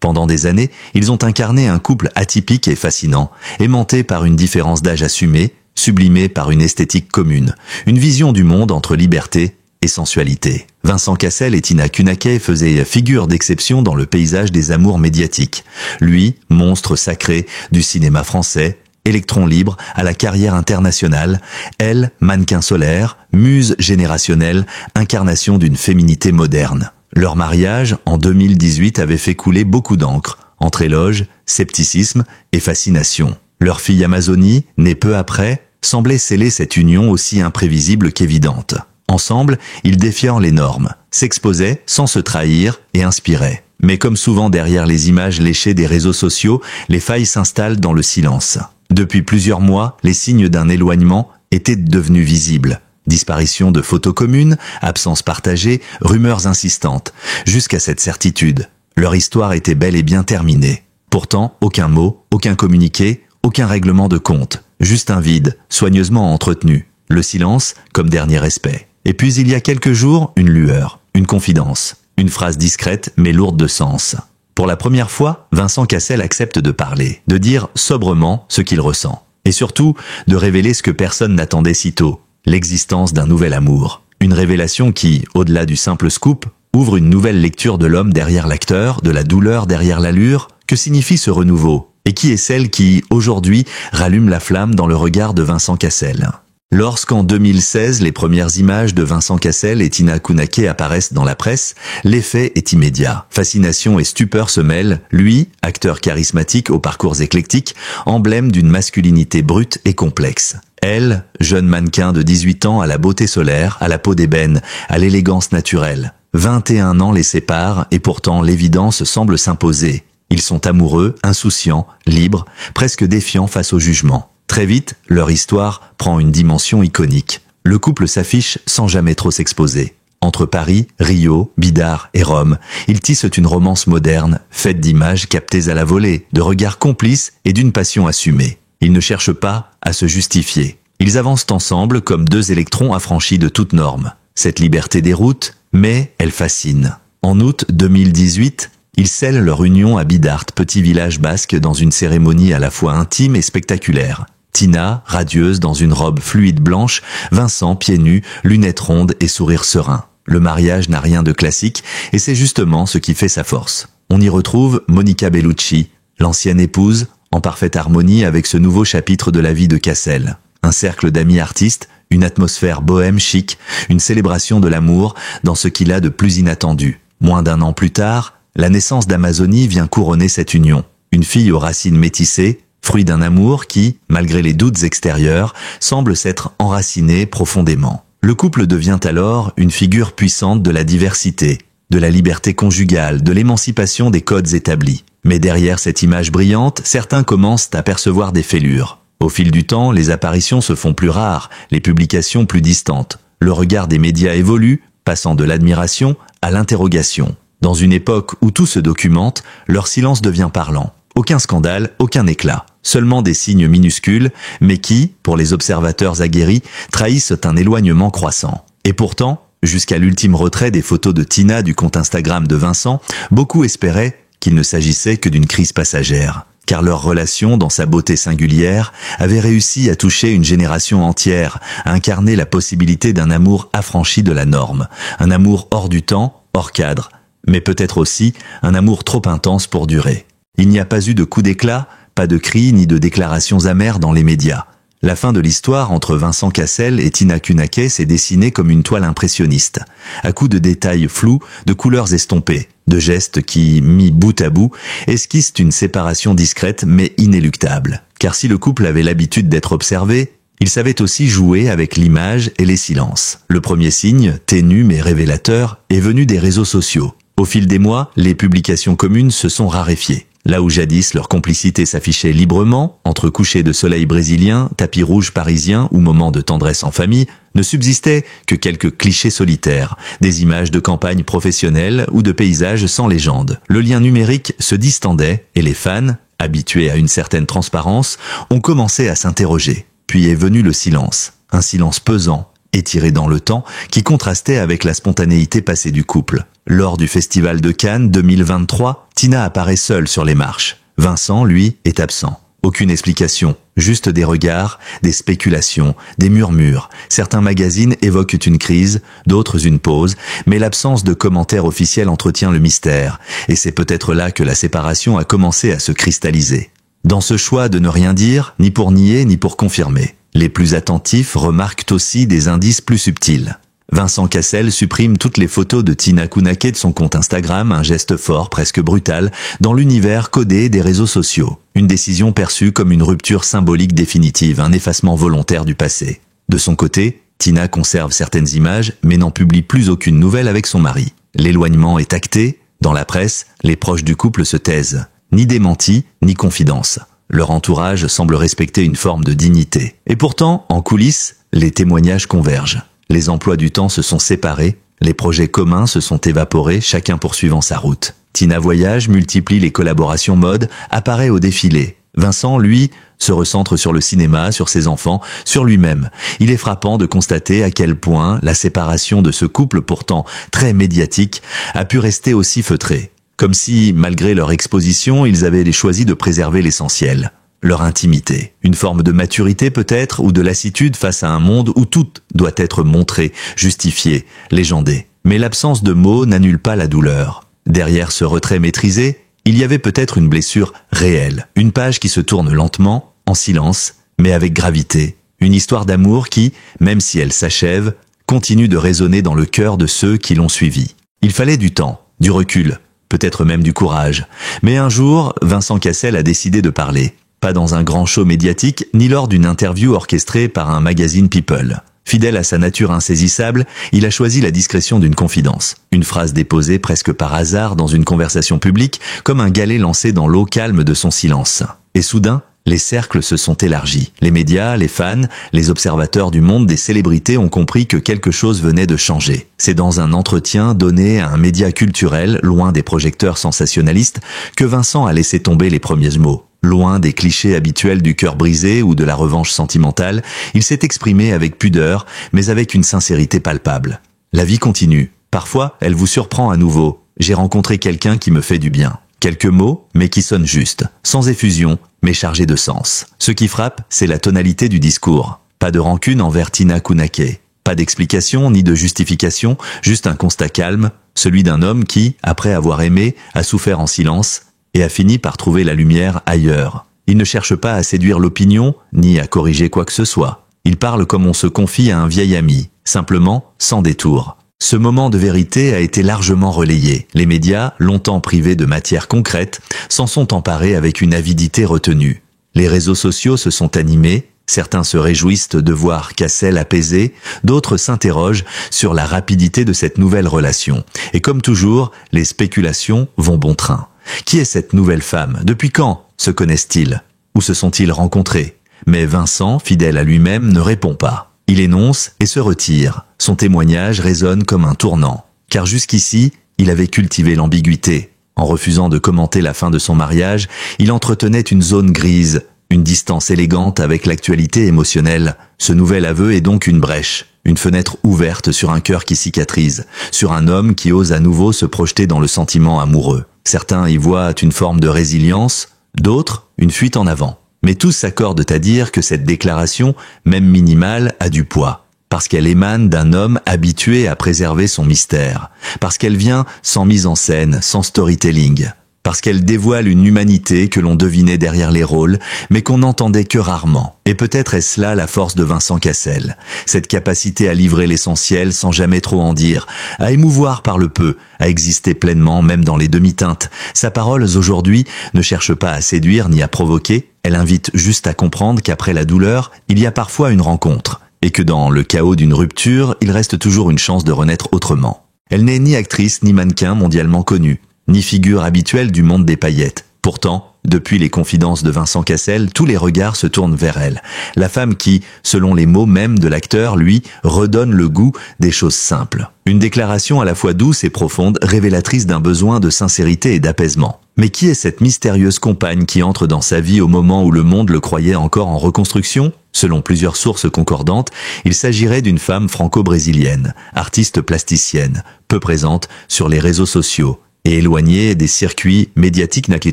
Pendant des années, ils ont incarné un couple atypique et fascinant, aimanté par une différence d'âge assumée, sublimé par une esthétique commune, une vision du monde entre liberté et sensualité. Vincent Cassel et Tina Kunakey faisaient figure d'exception dans le paysage des amours médiatiques. Lui, monstre sacré du cinéma français, électron libre à la carrière internationale, elle, mannequin solaire, muse générationnelle, incarnation d'une féminité moderne. Leur mariage, en 2018, avait fait couler beaucoup d'encre, entre éloges, scepticisme et fascination. Leur fille Amazonie, née peu après, semblait sceller cette union aussi imprévisible qu'évidente. Ensemble, ils défiaient les normes, s'exposaient sans se trahir et inspiraient. Mais comme souvent derrière les images léchées des réseaux sociaux, les failles s'installent dans le silence. Depuis plusieurs mois, les signes d'un éloignement étaient devenus visibles. Disparition de photos communes, absence partagée, rumeurs insistantes, jusqu'à cette certitude. Leur histoire était bel et bien terminée. Pourtant, aucun mot, aucun communiqué, aucun règlement de compte. Juste un vide, soigneusement entretenu. Le silence comme dernier respect. Et puis il y a quelques jours, une lueur, une confidence, une phrase discrète mais lourde de sens. Pour la première fois, Vincent Cassel accepte de parler, de dire sobrement ce qu'il ressent. Et surtout, de révéler ce que personne n'attendait si tôt, l'existence d'un nouvel amour. Une révélation qui, au-delà du simple scoop, ouvre une nouvelle lecture de l'homme derrière l'acteur, de la douleur derrière l'allure. Que signifie ce renouveau? Et qui est celle qui, aujourd'hui, rallume la flamme dans le regard de Vincent Cassel? Lorsqu'en 2016, les premières images de Vincent Cassel et Tina Kunakey apparaissent dans la presse, l'effet est immédiat. Fascination et stupeur se mêlent, lui, acteur charismatique au parcours éclectique, emblème d'une masculinité brute et complexe. Elle, jeune mannequin de 18 ans à la beauté solaire, à la peau d'ébène, à l'élégance naturelle. 21 ans les séparent et pourtant l'évidence semble s'imposer. Ils sont amoureux, insouciants, libres, presque défiants face au jugement. Très vite, leur histoire prend une dimension iconique. Le couple s'affiche sans jamais trop s'exposer. Entre Paris, Rio, Bidart et Rome, ils tissent une romance moderne, faite d'images captées à la volée, de regards complices et d'une passion assumée. Ils ne cherchent pas à se justifier. Ils avancent ensemble comme deux électrons affranchis de toute norme. Cette liberté déroute, mais elle fascine. En août 2018, ils scellent leur union à Bidart, petit village basque, dans une cérémonie à la fois intime et spectaculaire. Tina, radieuse dans une robe fluide blanche, Vincent, pieds nus, lunettes rondes et sourire serein. Le mariage n'a rien de classique et c'est justement ce qui fait sa force. On y retrouve Monica Bellucci, l'ancienne épouse, en parfaite harmonie avec ce nouveau chapitre de la vie de Cassel. Un cercle d'amis artistes, une atmosphère bohème chic, une célébration de l'amour dans ce qu'il a de plus inattendu. Moins d'un an plus tard, la naissance d'Amazonie vient couronner cette union. Une fille aux racines métissées, fruit d'un amour qui, malgré les doutes extérieurs, semble s'être enraciné profondément. Le couple devient alors une figure puissante de la diversité, de la liberté conjugale, de l'émancipation des codes établis. Mais derrière cette image brillante, certains commencent à percevoir des fêlures. Au fil du temps, les apparitions se font plus rares, les publications plus distantes. Le regard des médias évolue, passant de l'admiration à l'interrogation. Dans une époque où tout se documente, leur silence devient parlant. Aucun scandale, aucun éclat. Seulement des signes minuscules, mais qui, pour les observateurs aguerris, trahissent un éloignement croissant. Et pourtant, jusqu'à l'ultime retrait des photos de Tina du compte Instagram de Vincent, beaucoup espéraient qu'il ne s'agissait que d'une crise passagère. Car leur relation, dans sa beauté singulière, avait réussi à toucher une génération entière, à incarner la possibilité d'un amour affranchi de la norme, un amour hors du temps, hors cadre, mais peut-être aussi un amour trop intense pour durer. Il n'y a pas eu de coup d'éclat, pas de cris ni de déclarations amères dans les médias. La fin de l'histoire entre Vincent Cassel et Tina Kunakey s'est dessinée comme une toile impressionniste, à coups de détails flous, de couleurs estompées, de gestes qui, mis bout à bout, esquissent une séparation discrète mais inéluctable. Car si le couple avait l'habitude d'être observé, il savait aussi jouer avec l'image et les silences. Le premier signe, ténu mais révélateur, est venu des réseaux sociaux. Au fil des mois, les publications communes se sont raréfiées. Là où jadis leur complicité s'affichait librement, entre couchers de soleil brésiliens, tapis rouges parisiens ou moments de tendresse en famille, ne subsistaient que quelques clichés solitaires, des images de campagnes professionnelles ou de paysages sans légende. Le lien numérique se distendait et les fans, habitués à une certaine transparence, ont commencé à s'interroger. Puis est venu le silence, un silence pesant, étiré dans le temps, qui contrastait avec la spontanéité passée du couple. Lors du Festival de Cannes 2023, Tina apparaît seule sur les marches. Vincent, lui, est absent. Aucune explication, juste des regards, des spéculations, des murmures. Certains magazines évoquent une crise, d'autres une pause, mais l'absence de commentaires officiels entretient le mystère, et c'est peut-être là que la séparation a commencé à se cristalliser. Dans ce choix de ne rien dire, ni pour nier, ni pour confirmer, les plus attentifs remarquent aussi des indices plus subtils. Vincent Cassel supprime toutes les photos de Tina Kounaké de son compte Instagram, un geste fort, presque brutal, dans l'univers codé des réseaux sociaux. Une décision perçue comme une rupture symbolique définitive, un effacement volontaire du passé. De son côté, Tina conserve certaines images, mais n'en publie plus aucune nouvelle avec son mari. L'éloignement est acté. Dans la presse, les proches du couple se taisent. Ni démenti, ni confidence. Leur entourage semble respecter une forme de dignité. Et pourtant, en coulisses, les témoignages convergent. Les emplois du temps se sont séparés, les projets communs se sont évaporés, chacun poursuivant sa route. Tina voyage, multiplie les collaborations mode, apparaît au défilé. Vincent, lui, se recentre sur le cinéma, sur ses enfants, sur lui-même. Il est frappant de constater à quel point la séparation de ce couple pourtant très médiatique a pu rester aussi feutrée. Comme si, malgré leur exposition, ils avaient choisi de préserver l'essentiel. Leur intimité, une forme de maturité peut-être, ou de lassitude face à un monde où tout doit être montré, justifié, légendé. Mais l'absence de mots n'annule pas la douleur. Derrière ce retrait maîtrisé, il y avait peut-être une blessure réelle, une page qui se tourne lentement, en silence, mais avec gravité. Une histoire d'amour qui, même si elle s'achève, continue de résonner dans le cœur de ceux qui l'ont suivi. Il fallait du temps, du recul, peut-être même du courage. Mais un jour, Vincent Cassel a décidé de parler. Pas dans un grand show médiatique, ni lors d'une interview orchestrée par un magazine People. Fidèle à sa nature insaisissable, il a choisi la discrétion d'une confidence. Une phrase déposée presque par hasard dans une conversation publique, comme un galet lancé dans l'eau calme de son silence. Et soudain, les cercles se sont élargis. Les médias, les fans, les observateurs du monde des célébrités ont compris que quelque chose venait de changer. C'est dans un entretien donné à un média culturel, loin des projecteurs sensationnalistes, que Vincent a laissé tomber les premiers mots. Loin des clichés habituels du cœur brisé ou de la revanche sentimentale, il s'est exprimé avec pudeur, mais avec une sincérité palpable. La vie continue. Parfois, elle vous surprend à nouveau. J'ai rencontré quelqu'un qui me fait du bien. Quelques mots, mais qui sonnent justes. Sans effusion, mais chargés de sens. Ce qui frappe, c'est la tonalité du discours. Pas de rancune envers Tina Kounaké. Pas d'explication ni de justification, juste un constat calme, celui d'un homme qui, après avoir aimé, a souffert en silence, et a fini par trouver la lumière ailleurs. Il ne cherche pas à séduire l'opinion, ni à corriger quoi que ce soit. Il parle comme on se confie à un vieil ami, simplement, sans détour. Ce moment de vérité a été largement relayé. Les médias, longtemps privés de matière concrète, s'en sont emparés avec une avidité retenue. Les réseaux sociaux se sont animés, certains se réjouissent de voir Cassel apaisé, d'autres s'interrogent sur la rapidité de cette nouvelle relation. Et comme toujours, les spéculations vont bon train. Qui est cette nouvelle femme? Depuis quand se connaissent-ils? Où se sont-ils rencontrés? Mais Vincent, fidèle à lui-même, ne répond pas. Il énonce et se retire. Son témoignage résonne comme un tournant. Car jusqu'ici, il avait cultivé l'ambiguïté. En refusant de commenter la fin de son mariage, il entretenait une zone grise, une distance élégante avec l'actualité émotionnelle. Ce nouvel aveu est donc une brèche. Une fenêtre ouverte sur un cœur qui cicatrise, sur un homme qui ose à nouveau se projeter dans le sentiment amoureux. Certains y voient une forme de résilience, d'autres une fuite en avant. Mais tous s'accordent à dire que cette déclaration, même minimale, a du poids. Parce qu'elle émane d'un homme habitué à préserver son mystère. Parce qu'elle vient sans mise en scène, sans storytelling. Parce qu'elle dévoile une humanité que l'on devinait derrière les rôles, mais qu'on n'entendait que rarement. Et peut-être est-ce là la force de Vincent Cassel, cette capacité à livrer l'essentiel sans jamais trop en dire, à émouvoir par le peu, à exister pleinement même dans les demi-teintes. Sa parole aujourd'hui ne cherche pas à séduire ni à provoquer, elle invite juste à comprendre qu'après la douleur, il y a parfois une rencontre, et que dans le chaos d'une rupture, il reste toujours une chance de renaître autrement. Elle n'est ni actrice ni mannequin mondialement connu, ni figure habituelle du monde des paillettes. Pourtant, depuis les confidences de Vincent Cassel, tous les regards se tournent vers elle. La femme qui, selon les mots même de l'acteur, lui, redonne le goût des choses simples. Une déclaration à la fois douce et profonde, révélatrice d'un besoin de sincérité et d'apaisement. Mais qui est cette mystérieuse compagne qui entre dans sa vie au moment où le monde le croyait encore en reconstruction? Selon plusieurs sources concordantes, il s'agirait d'une femme franco-brésilienne, artiste plasticienne, peu présente sur les réseaux sociaux et éloignée des circuits médiatiques naki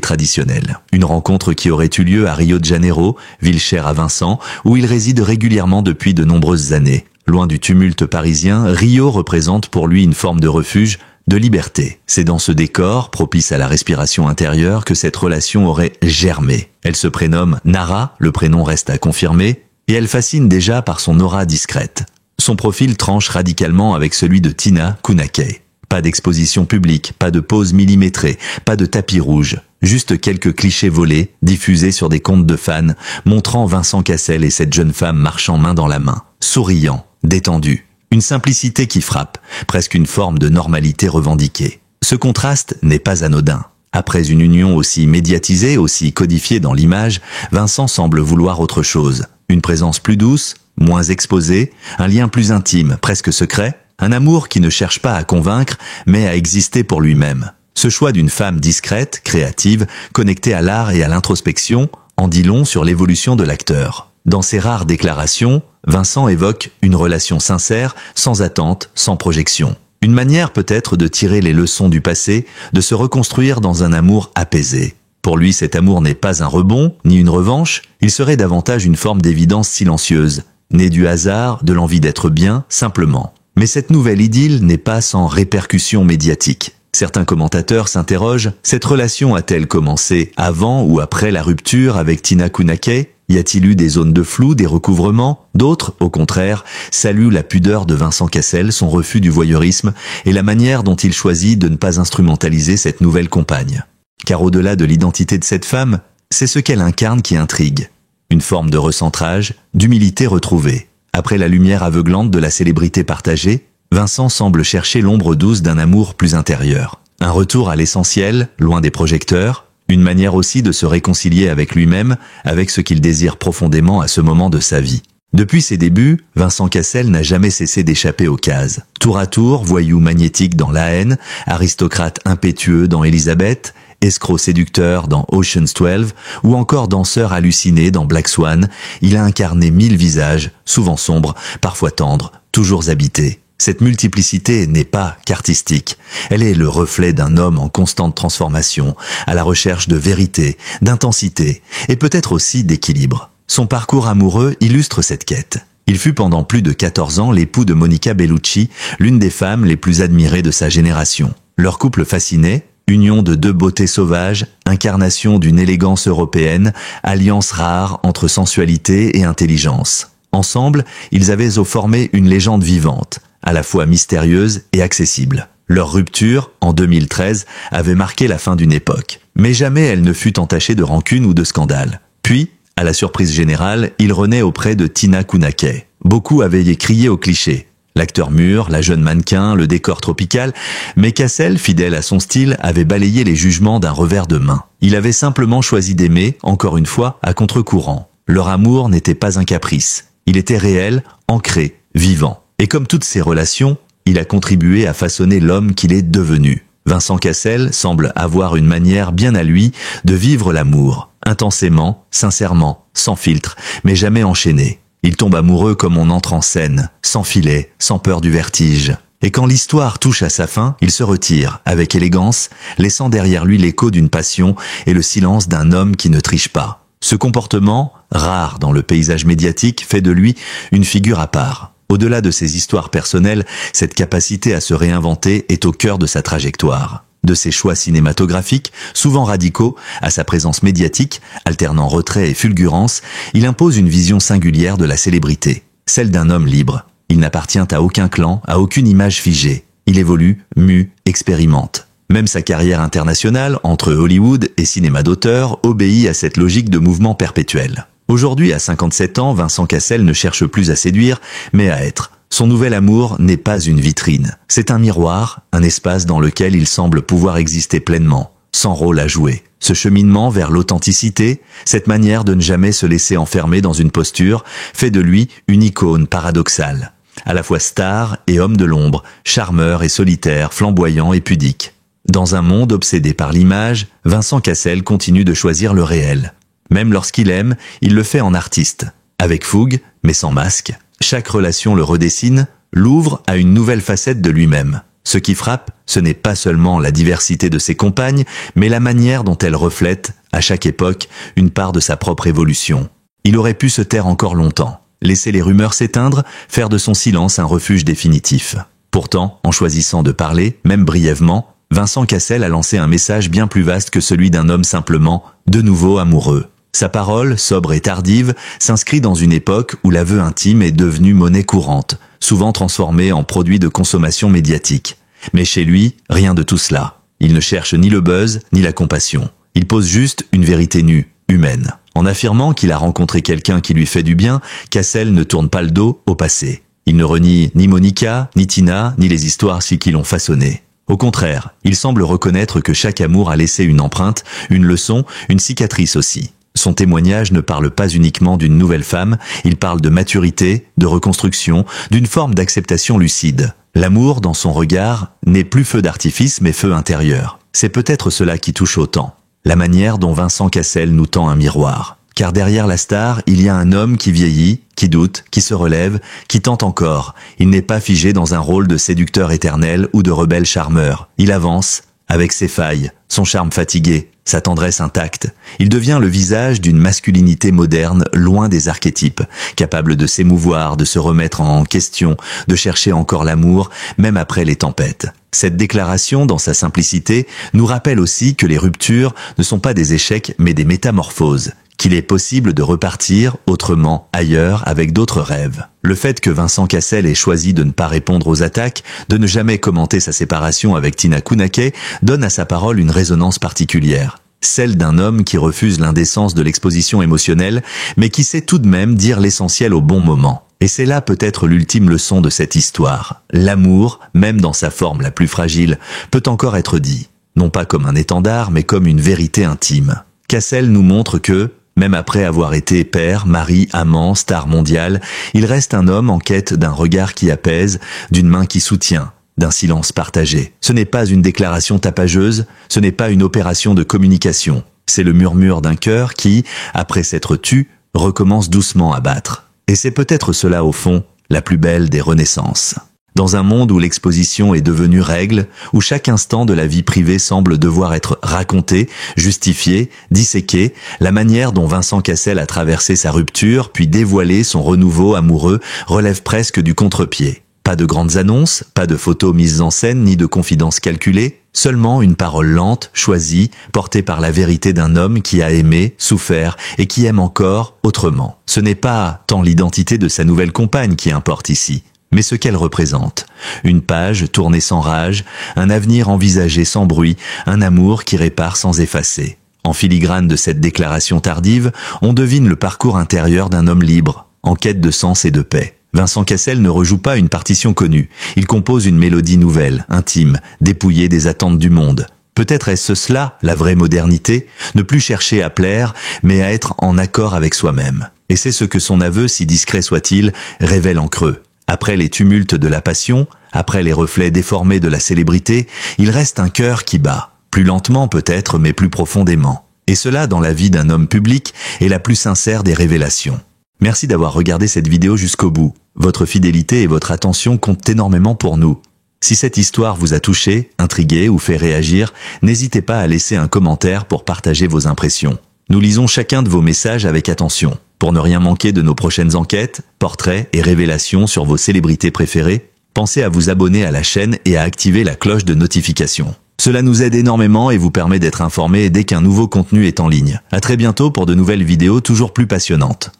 traditionnels. Une rencontre qui aurait eu lieu à Rio de Janeiro, ville chère à Vincent, où il réside régulièrement depuis de nombreuses années. Loin du tumulte parisien, Rio représente pour lui une forme de refuge, de liberté. C'est dans ce décor, propice à la respiration intérieure, que cette relation aurait germé. Elle se prénomme Nara, le prénom reste à confirmer, et elle fascine déjà par son aura discrète. Son profil tranche radicalement avec celui de Tina Kounakay. Pas d'exposition publique, pas de pose millimétrée, pas de tapis rouge. Juste quelques clichés volés, diffusés sur des comptes de fans, montrant Vincent Cassel et cette jeune femme marchant main dans la main, souriant, détendu. Une simplicité qui frappe, presque une forme de normalité revendiquée. Ce contraste n'est pas anodin. Après une union aussi médiatisée, aussi codifiée dans l'image, Vincent semble vouloir autre chose. Une présence plus douce, moins exposée, un lien plus intime, presque secret, un amour qui ne cherche pas à convaincre, mais à exister pour lui-même. Ce choix d'une femme discrète, créative, connectée à l'art et à l'introspection, en dit long sur l'évolution de l'acteur. Dans ses rares déclarations, Vincent évoque une relation sincère, sans attente, sans projection. Une manière peut-être de tirer les leçons du passé, de se reconstruire dans un amour apaisé. Pour lui, cet amour n'est pas un rebond, ni une revanche, il serait davantage une forme d'évidence silencieuse, née du hasard, de l'envie d'être bien, simplement. Mais cette nouvelle idylle n'est pas sans répercussions médiatiques. Certains commentateurs s'interrogent, cette relation a-t-elle commencé avant ou après la rupture avec Tina Kounakay? Y a-t-il eu des zones de flou, des recouvrements? D'autres, au contraire, saluent la pudeur de Vincent Cassel, son refus du voyeurisme et la manière dont il choisit de ne pas instrumentaliser cette nouvelle compagne. Car au-delà de l'identité de cette femme, c'est ce qu'elle incarne qui intrigue. Une forme de recentrage, d'humilité retrouvée. Après la lumière aveuglante de la célébrité partagée, Vincent semble chercher l'ombre douce d'un amour plus intérieur. Un retour à l'essentiel, loin des projecteurs, une manière aussi de se réconcilier avec lui-même, avec ce qu'il désire profondément à ce moment de sa vie. Depuis ses débuts, Vincent Cassel n'a jamais cessé d'échapper aux cases. Tour à tour, voyou magnétique dans La Haine, aristocrate impétueux dans Elisabeth, escroc séducteur dans Ocean's 12, ou encore danseur halluciné dans Black Swan, il a incarné 1000 visages, souvent sombres, parfois tendres, toujours habités. Cette multiplicité n'est pas qu'artistique. Elle est le reflet d'un homme en constante transformation, à la recherche de vérité, d'intensité, et peut-être aussi d'équilibre. Son parcours amoureux illustre cette quête. Il fut pendant plus de 14 ans l'époux de Monica Bellucci, l'une des femmes les plus admirées de sa génération. Leur couple fascinait, union de deux beautés sauvages, incarnation d'une élégance européenne, alliance rare entre sensualité et intelligence. Ensemble, ils avaient formé une légende vivante, à la fois mystérieuse et accessible. Leur rupture, en 2013, avait marqué la fin d'une époque. Mais jamais elle ne fut entachée de rancune ou de scandale. Puis, à la surprise générale, il renaît auprès de Tina Kounakay. Beaucoup avaient crié au cliché. L'acteur mûr, la jeune mannequin, le décor tropical, mais Cassel, fidèle à son style, avait balayé les jugements d'un revers de main. Il avait simplement choisi d'aimer, encore une fois, à contre-courant. Leur amour n'était pas un caprice. Il était réel, ancré, vivant. Et comme toutes ses relations, il a contribué à façonner l'homme qu'il est devenu. Vincent Cassel semble avoir une manière bien à lui de vivre l'amour, intensément, sincèrement, sans filtre, mais jamais enchaîné. Il tombe amoureux comme on entre en scène, sans filet, sans peur du vertige. Et quand l'histoire touche à sa fin, il se retire, avec élégance, laissant derrière lui l'écho d'une passion et le silence d'un homme qui ne triche pas. Ce comportement, rare dans le paysage médiatique, fait de lui une figure à part. Au-delà de ses histoires personnelles, cette capacité à se réinventer est au cœur de sa trajectoire. De ses choix cinématographiques, souvent radicaux, à sa présence médiatique, alternant retrait et fulgurance, il impose une vision singulière de la célébrité, celle d'un homme libre. Il n'appartient à aucun clan, à aucune image figée. Il évolue, mue, expérimente. Même sa carrière internationale, entre Hollywood et cinéma d'auteur, obéit à cette logique de mouvement perpétuel. Aujourd'hui, à 57 ans, Vincent Cassel ne cherche plus à séduire, mais à être. Son nouvel amour n'est pas une vitrine. C'est un miroir, un espace dans lequel il semble pouvoir exister pleinement, sans rôle à jouer. Ce cheminement vers l'authenticité, cette manière de ne jamais se laisser enfermer dans une posture, fait de lui une icône paradoxale. À la fois star et homme de l'ombre, charmeur et solitaire, flamboyant et pudique. Dans un monde obsédé par l'image, Vincent Cassel continue de choisir le réel. Même lorsqu'il aime, il le fait en artiste. Avec fougue, mais sans masque. Chaque relation le redessine, l'ouvre à une nouvelle facette de lui-même. Ce qui frappe, ce n'est pas seulement la diversité de ses compagnes, mais la manière dont elles reflètent, à chaque époque, une part de sa propre évolution. Il aurait pu se taire encore longtemps, laisser les rumeurs s'éteindre, faire de son silence un refuge définitif. Pourtant, en choisissant de parler, même brièvement, Vincent Cassel a lancé un message bien plus vaste que celui d'un homme simplement, de nouveau amoureux. Sa parole, sobre et tardive, s'inscrit dans une époque où l'aveu intime est devenu monnaie courante, souvent transformée en produit de consommation médiatique. Mais chez lui, rien de tout cela. Il ne cherche ni le buzz, ni la compassion. Il pose juste une vérité nue, humaine. En affirmant qu'il a rencontré quelqu'un qui lui fait du bien, Cassel ne tourne pas le dos au passé. Il ne renie ni Monica, ni Tina, ni les histoires qui l'ont façonné. Au contraire, il semble reconnaître que chaque amour a laissé une empreinte, une leçon, une cicatrice aussi. Son témoignage ne parle pas uniquement d'une nouvelle femme, il parle de maturité, de reconstruction, d'une forme d'acceptation lucide. L'amour, dans son regard, n'est plus feu d'artifice mais feu intérieur. C'est peut-être cela qui touche autant. La manière dont Vincent Cassel nous tend un miroir. Car derrière la star, il y a un homme qui vieillit, qui doute, qui se relève, qui tente encore. Il n'est pas figé dans un rôle de séducteur éternel ou de rebelle charmeur. Il avance, avec ses failles, son charme fatigué, sa tendresse intacte. Il devient le visage d'une masculinité moderne, loin des archétypes, capable de s'émouvoir, de se remettre en question, de chercher encore l'amour, même après les tempêtes. Cette déclaration, dans sa simplicité, nous rappelle aussi que les ruptures ne sont pas des échecs, mais des métamorphoses. Qu'il est possible de repartir autrement, ailleurs, avec d'autres rêves. Le fait que Vincent Cassel ait choisi de ne pas répondre aux attaques, de ne jamais commenter sa séparation avec Tina Kounakay, donne à sa parole une résonance particulière. Celle d'un homme qui refuse l'indécence de l'exposition émotionnelle, mais qui sait tout de même dire l'essentiel au bon moment. Et c'est là peut-être l'ultime leçon de cette histoire. L'amour, même dans sa forme la plus fragile, peut encore être dit. Non pas comme un étendard, mais comme une vérité intime. Cassel nous montre que, même après avoir été père, mari, amant, star mondiale, il reste un homme en quête d'un regard qui apaise, d'une main qui soutient, d'un silence partagé. Ce n'est pas une déclaration tapageuse, ce n'est pas une opération de communication. C'est le murmure d'un cœur qui, après s'être tu, recommence doucement à battre. Et c'est peut-être cela au fond, la plus belle des renaissances. Dans un monde où l'exposition est devenue règle, où chaque instant de la vie privée semble devoir être raconté, justifié, disséqué, la manière dont Vincent Cassel a traversé sa rupture, puis dévoilé son renouveau amoureux, relève presque du contre-pied. Pas de grandes annonces, pas de photos mises en scène, ni de confidences calculées, seulement une parole lente, choisie, portée par la vérité d'un homme qui a aimé, souffert et qui aime encore autrement. Ce n'est pas tant l'identité de sa nouvelle compagne qui importe ici, mais ce qu'elle représente. Une page tournée sans rage, un avenir envisagé sans bruit, un amour qui répare sans effacer. En filigrane de cette déclaration tardive, on devine le parcours intérieur d'un homme libre, en quête de sens et de paix. Vincent Cassel ne rejoue pas une partition connue, il compose une mélodie nouvelle, intime, dépouillée des attentes du monde. Peut-être est-ce cela, la vraie modernité, ne plus chercher à plaire, mais à être en accord avec soi-même. Et c'est ce que son aveu, si discret soit-il, révèle en creux. Après les tumultes de la passion, après les reflets déformés de la célébrité, il reste un cœur qui bat. Plus lentement peut-être, mais plus profondément. Et cela, dans la vie d'un homme public, est la plus sincère des révélations. Merci d'avoir regardé cette vidéo jusqu'au bout. Votre fidélité et votre attention comptent énormément pour nous. Si cette histoire vous a touché, intrigué ou fait réagir, n'hésitez pas à laisser un commentaire pour partager vos impressions. Nous lisons chacun de vos messages avec attention. Pour ne rien manquer de nos prochaines enquêtes, portraits et révélations sur vos célébrités préférées, pensez à vous abonner à la chaîne et à activer la cloche de notification. Cela nous aide énormément et vous permet d'être informés dès qu'un nouveau contenu est en ligne. À très bientôt pour de nouvelles vidéos toujours plus passionnantes.